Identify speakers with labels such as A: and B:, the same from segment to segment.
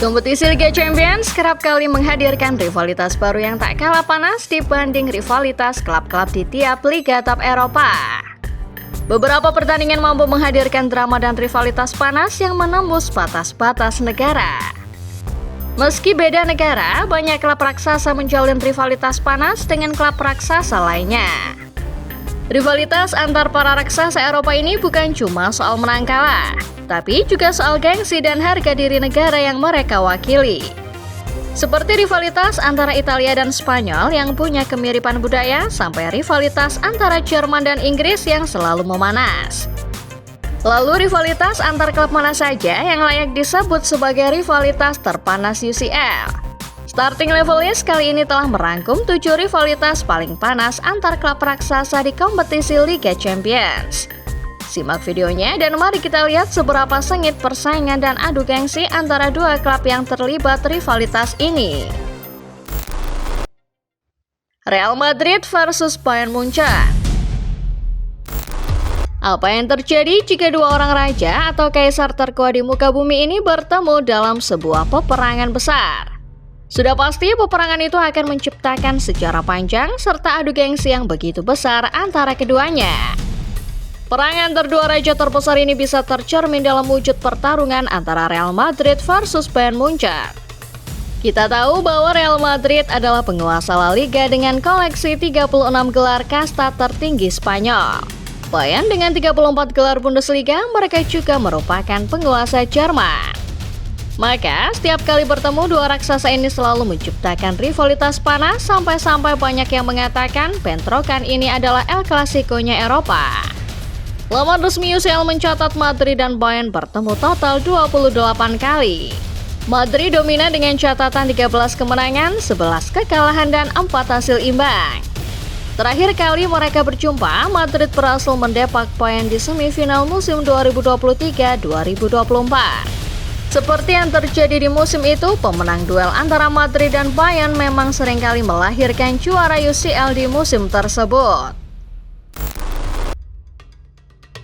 A: Kompetisi Liga Champions kerap kali menghadirkan rivalitas baru yang tak kalah panas dibanding rivalitas klub-klub di tiap liga top Eropa. Beberapa pertandingan mampu menghadirkan drama dan rivalitas panas yang menembus batas-batas negara. Meski beda negara, banyak klub raksasa menjalin rivalitas panas dengan klub raksasa lainnya. Rivalitas antar para raksasa Eropa ini bukan cuma soal menang kalah, tapi juga soal gengsi dan harga diri negara yang mereka wakili. Seperti rivalitas antara Italia dan Spanyol yang punya kemiripan budaya, sampai rivalitas antara Jerman dan Inggris yang selalu memanas. Lalu rivalitas antar klub mana saja yang layak disebut sebagai rivalitas terpanas UCL? Starting Level List kali ini telah merangkum 7 rivalitas paling panas antar klub raksasa di kompetisi Liga Champions. Simak videonya dan mari kita lihat seberapa sengit persaingan dan adu gengsi antara dua klub yang terlibat rivalitas ini. Real Madrid versus Bayern Munchen. Apa yang terjadi jika dua orang raja atau kaisar terkuat di muka bumi ini bertemu dalam sebuah peperangan besar? Sudah pasti peperangan itu akan menciptakan sejarah panjang serta adu gengsi yang begitu besar antara keduanya. Perang antar dua raja terbesar ini bisa tercermin dalam wujud pertarungan antara Real Madrid versus Bayern Munchen. Kita tahu bahwa Real Madrid adalah penguasa La Liga dengan koleksi 36 gelar kasta tertinggi Spanyol. Bayern dengan 34 gelar Bundesliga, mereka juga merupakan penguasa Jerman. Maka, setiap kali bertemu dua raksasa ini selalu menciptakan rivalitas panas sampai-sampai banyak yang mengatakan bentrokan ini adalah El Clasico-nya Eropa. Laman resmi UCL mencatat Madrid dan Bayern bertemu total 28 kali. Madrid dominan dengan catatan 13 kemenangan, 11 kekalahan, dan 4 hasil imbang. Terakhir kali mereka berjumpa, Madrid berhasil mendepak Bayern di semifinal musim 2023-2024. Seperti yang terjadi di musim itu, pemenang duel antara Madrid dan Bayern memang seringkali melahirkan juara UCL di musim tersebut.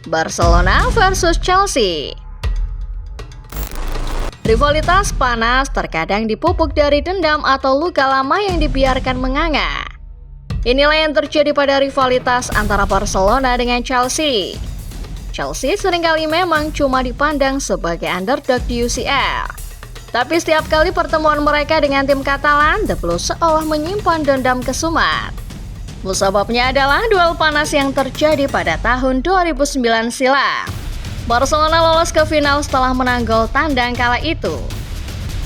A: Barcelona versus Chelsea. Rivalitas panas terkadang dipupuk dari dendam atau luka lama yang dibiarkan menganga. Inilah yang terjadi pada rivalitas antara Barcelona dengan Chelsea. Chelsea seringkali memang cuma dipandang sebagai underdog di UCL. Tapi setiap kali pertemuan mereka dengan tim Katalan, The Blues seolah menyimpan dendam kesumat. Musababnya adalah duel panas yang terjadi pada tahun 2009 silam. Barcelona lolos ke final setelah menang gol tandang kala itu.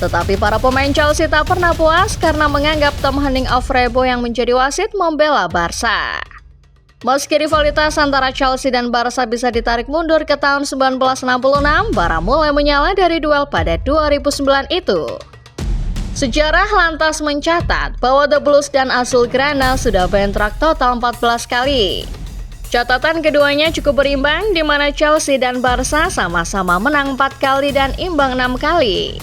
A: Tetapi para pemain Chelsea tak pernah puas karena menganggap Tom Henning-Ovrebo yang menjadi wasit membela Barca. Meski rivalitas antara Chelsea dan Barca bisa ditarik mundur ke tahun 1966, bara mulai menyala dari duel pada 2009 itu. Sejarah lantas mencatat bahwa The Blues dan Azulgrana sudah bentrok total 14 kali. Catatan keduanya cukup berimbang, di mana Chelsea dan Barca sama-sama menang 4 kali dan imbang 6 kali.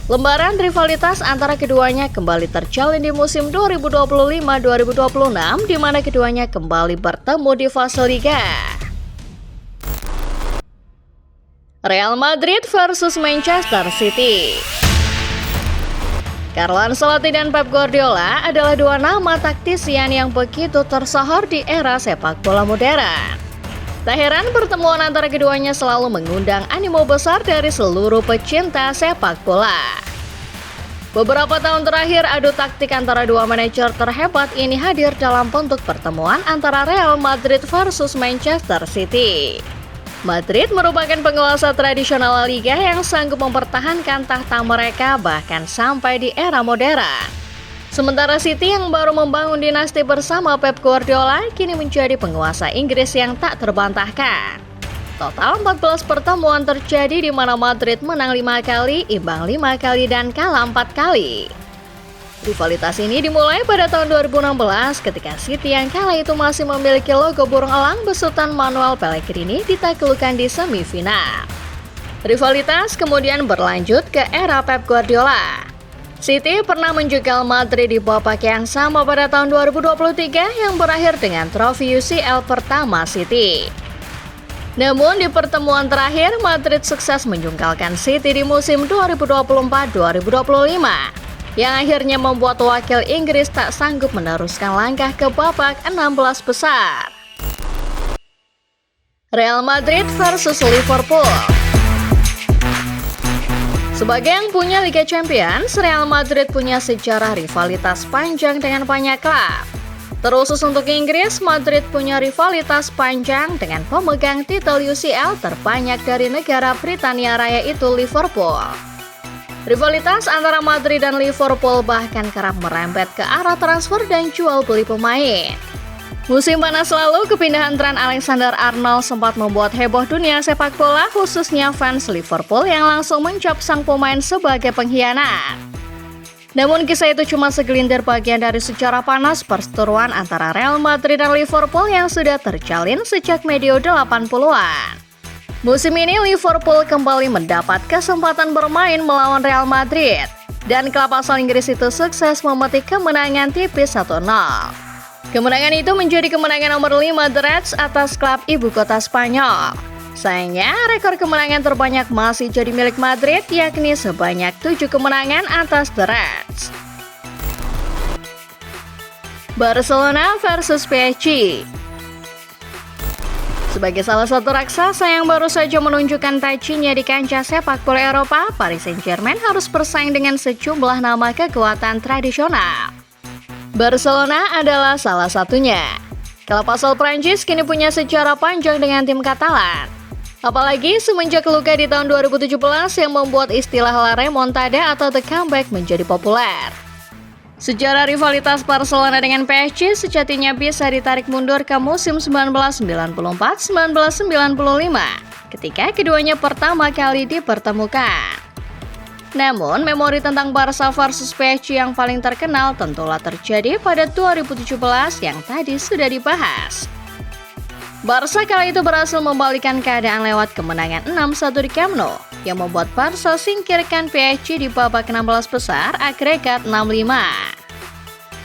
A: Lembaran rivalitas antara keduanya kembali terjalin di musim 2025-2026, di mana keduanya kembali bertemu di fase Liga. Real Madrid versus Manchester City. Carlo Ancelotti dan Pep Guardiola adalah dua nama taktisian yang begitu tersohor di era sepak bola modern. Tak heran pertemuan antara keduanya selalu mengundang animo besar dari seluruh pecinta sepak bola. Beberapa tahun terakhir, adu taktik antara dua manajer terhebat ini hadir dalam bentuk pertemuan antara Real Madrid versus Manchester City. Madrid merupakan penguasa tradisional La Liga yang sanggup mempertahankan tahta mereka bahkan sampai di era modern. Sementara City yang baru membangun dinasti bersama Pep Guardiola kini menjadi penguasa Inggris yang tak terbantahkan. Total 14 pertemuan terjadi di mana Madrid menang 5 kali, imbang 5 kali, dan kalah 4 kali. Rivalitas ini dimulai pada tahun 2016 ketika City yang kala itu masih memiliki logo burung elang besutan Manuel Pellegrini ditaklukkan di semifinal. Rivalitas kemudian berlanjut ke era Pep Guardiola. City pernah menjegal Madrid di babak yang sama pada tahun 2023 yang berakhir dengan trofi UCL pertama City. Namun di pertemuan terakhir, Madrid sukses menjungkalkan City di musim 2024-2025 yang akhirnya membuat wakil Inggris tak sanggup meneruskan langkah ke babak 16 besar. Real Madrid versus Liverpool. Sebagai yang punya Liga Champions, Real Madrid punya sejarah rivalitas panjang dengan banyak klub. Terusus untuk Inggris, Madrid punya rivalitas panjang dengan pemegang titel UCL terbanyak dari negara Britania Raya itu Liverpool. Rivalitas antara Madrid dan Liverpool bahkan kerap merembet ke arah transfer dan jual beli pemain. Musim panas lalu, kepindahan Trent Alexander-Arnold sempat membuat heboh dunia sepak bola, khususnya fans Liverpool yang langsung mencap sang pemain sebagai pengkhianat. Namun kisah itu cuma segelintir bagian dari sejarah panas perseteruan antara Real Madrid dan Liverpool yang sudah terjalin sejak medio 80-an. Musim ini Liverpool kembali mendapat kesempatan bermain melawan Real Madrid, dan klub asal Inggris itu sukses memetik kemenangan tipis 1-0. Kemenangan itu menjadi kemenangan nomor 5 The Reds atas klub ibu kota Spanyol. Sayangnya, rekor kemenangan terbanyak masih jadi milik Madrid, yakni sebanyak 7 kemenangan atas The Reds. Barcelona versus PSG. Sebagai salah satu raksasa yang baru saja menunjukkan tajinya di kancah sepak bola Eropa, Paris Saint-Germain harus bersaing dengan sejumlah nama kekuatan tradisional. Barcelona adalah salah satunya. Klub asal Prancis kini punya sejarah panjang dengan tim Katalan. Apalagi semenjak luka di tahun 2017 yang membuat istilah La Remontada atau The Comeback menjadi populer. Sejarah rivalitas Barcelona dengan PSG sejatinya bisa ditarik mundur ke musim 1994-1995 ketika keduanya pertama kali dipertemukan. Namun, memori tentang Barca versus PSG yang paling terkenal tentulah terjadi pada 2017 yang tadi sudah dibahas. Barca kala itu berhasil membalikkan keadaan lewat kemenangan 6-1 di Camp Nou, yang membuat Barca singkirkan PSG di babak 16 besar agregat 6-5.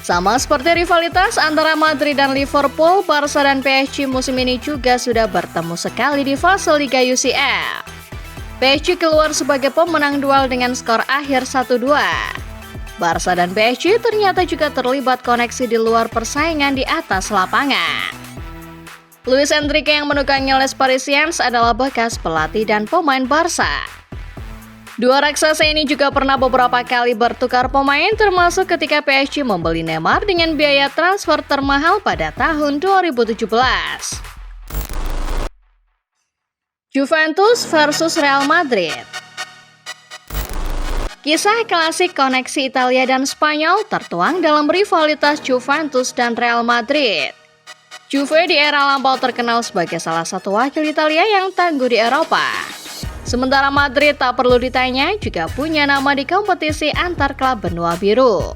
A: Sama seperti rivalitas antara Madrid dan Liverpool, Barca dan PSG musim ini juga sudah bertemu sekali di fase Liga UCL. PSG keluar sebagai pemenang duel dengan skor akhir 1-2. Barca dan PSG ternyata juga terlibat koneksi di luar persaingan di atas lapangan. Luis Enrique yang menukangi Les Parisiens adalah bekas pelatih dan pemain Barca. Dua raksasa ini juga pernah beberapa kali bertukar pemain, termasuk ketika PSG membeli Neymar dengan biaya transfer termahal pada tahun 2017. Juventus versus Real Madrid. Kisah klasik koneksi Italia dan Spanyol tertuang dalam rivalitas Juventus dan Real Madrid. Juve di era lampau terkenal sebagai salah satu wakil Italia yang tangguh di Eropa. Sementara Madrid tak perlu ditanya juga punya nama di kompetisi antar klub benua biru.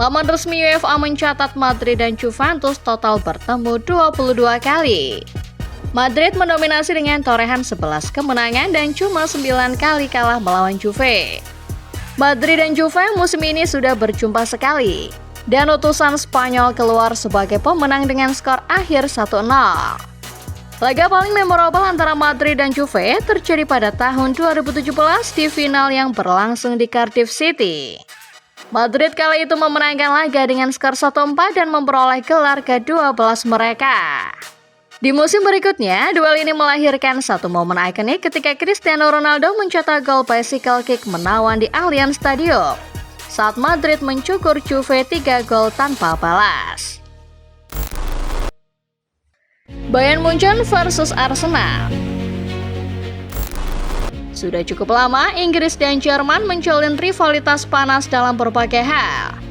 A: Laman resmi UEFA mencatat Madrid dan Juventus total bertemu 22 kali. Madrid mendominasi dengan torehan 11 kemenangan dan cuma 9 kali kalah melawan Juve. Madrid dan Juve musim ini sudah berjumpa sekali, dan utusan Spanyol keluar sebagai pemenang dengan skor akhir 1-0. Laga paling memorable antara Madrid dan Juve terjadi pada tahun 2017 di final yang berlangsung di Cardiff City. Madrid kala itu memenangkan laga dengan skor 1-4 dan memperoleh gelar ke-12 mereka. Di musim berikutnya, duel ini melahirkan satu momen ikonik ketika Cristiano Ronaldo mencetak gol bicycle kick menawan di Allianz Stadium saat Madrid mencukur Juve 3 gol tanpa balas. Bayern Munchen versus Arsenal. Sudah cukup lama Inggris dan Jerman menjalin rivalitas panas dalam berbagai hal.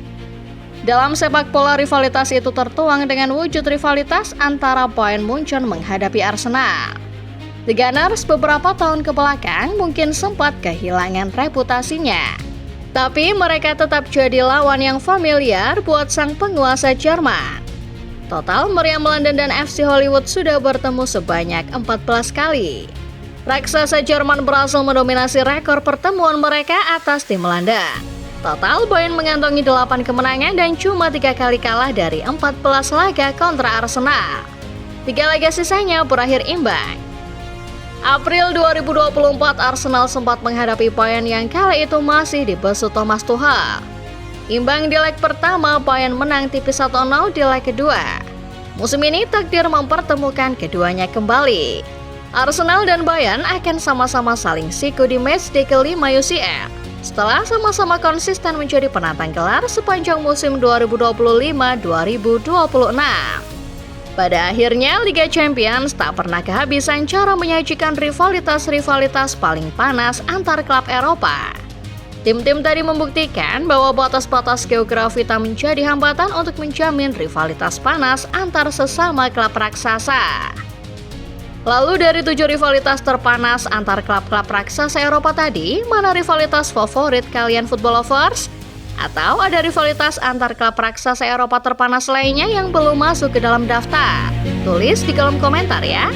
A: Dalam sepak bola, rivalitas itu tertuang dengan wujud rivalitas antara Bayern Munchen menghadapi Arsenal. The Gunners beberapa tahun kebelakang mungkin sempat kehilangan reputasinya, tapi mereka tetap jadi lawan yang familiar buat sang penguasa Jerman. Total, meriam London dan FC Hollywood sudah bertemu sebanyak 14 kali. Raksasa Jerman berhasil mendominasi rekor pertemuan mereka atas tim London. Total Bayern mengantongi 8 kemenangan dan cuma 3 kali kalah dari 14 laga kontra Arsenal. 3 laga sisanya berakhir imbang. April 2024, Arsenal sempat menghadapi Bayern yang kala itu masih dibesut Thomas Tuchel. Imbang di leg pertama, Bayern menang tipis 1-0 di leg kedua. Musim ini takdir mempertemukan keduanya kembali. Arsenal dan Bayern akan sama-sama saling siku di matchday kelima UCL. Setelah sama-sama konsisten menjadi penantang gelar sepanjang musim 2025-2026. Pada akhirnya, Liga Champions tak pernah kehabisan cara menyajikan rivalitas-rivalitas paling panas antar klub Eropa. Tim-tim tadi membuktikan bahwa batas-batas geografi tak menjadi hambatan untuk menjamin rivalitas panas antar sesama klub raksasa. Lalu dari 7 rivalitas terpanas antar klub-klub raksasa Eropa tadi, mana rivalitas favorit kalian football lovers? Atau ada rivalitas antar klub raksasa Eropa terpanas lainnya yang belum masuk ke dalam daftar? Tulis di kolom komentar ya!